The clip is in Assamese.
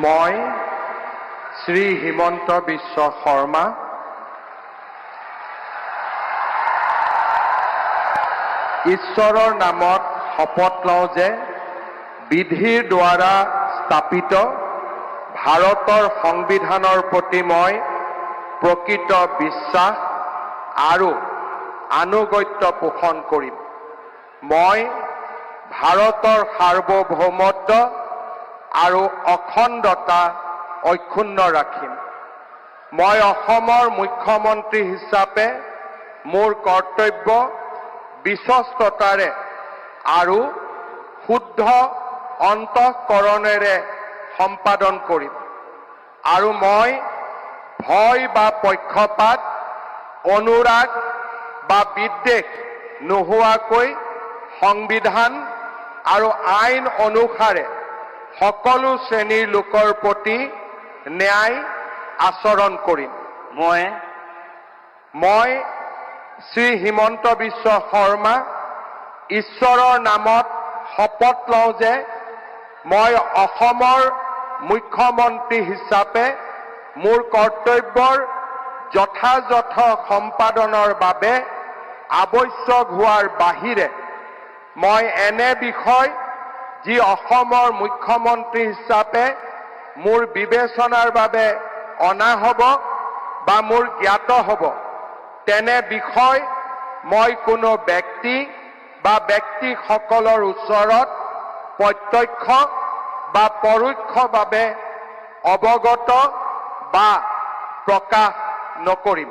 মই শ্ৰী হিমন্ত বিশ্ব শৰ্মা ঈশ্বৰৰ নামত শপত লওঁ যে বিধিৰ দ্বাৰা স্থাপিত ভাৰতৰ সংবিধানৰ প্ৰতি মই প্ৰকৃত বিশ্বাস আৰু আনুগত্য পোষণ কৰিম। মই ভাৰতৰ সাৰ্বভৌমত্ব আৰু অখণ্ডতা অক্ষুণ্ণ ৰাখিম। মই অসমৰ মুখ্যমন্ত্ৰী হিচাপে মোৰ কৰ্তব্য বিশ্বস্ততাৰে আৰু শুদ্ধ অন্তঃকৰণেৰে সম্পাদন কৰিম আৰু মই ভয় বা পক্ষপাত, অনুৰাগ বা বিদ্বেষ নোহোৱাকৈ সংবিধান আৰু আইন অনুসাৰে সকলো শ্ৰেণীৰ লোকৰ প্ৰতি ন্যায় আচৰণ কৰিম। মই শ্ৰী হিমন্ত বিশ্ব শৰ্মা ঈশ্বৰৰ নামত শপত লওঁ যে মই অসমৰ মুখ্যমন্ত্ৰী হিচাপে মোৰ কৰ্তব্যৰ যথাযথ সম্পাদনৰ বাবে আৱশ্যক হোৱাৰ বাহিৰে মই এনে বিষয় যি অসমৰ মুখ্যমন্ত্ৰী হিচাপে মোৰ বিবেচনাৰ বাবে অনা হ'ব বা মোৰ জ্ঞাত হ'ব তেনে বিষয় মই কোনো ব্যক্তি বা ব্যক্তিসকলৰ ওচৰত প্ৰত্যক্ষ বা পৰোক্ষভাৱে অৱগত বা প্ৰকাশ নকৰিম।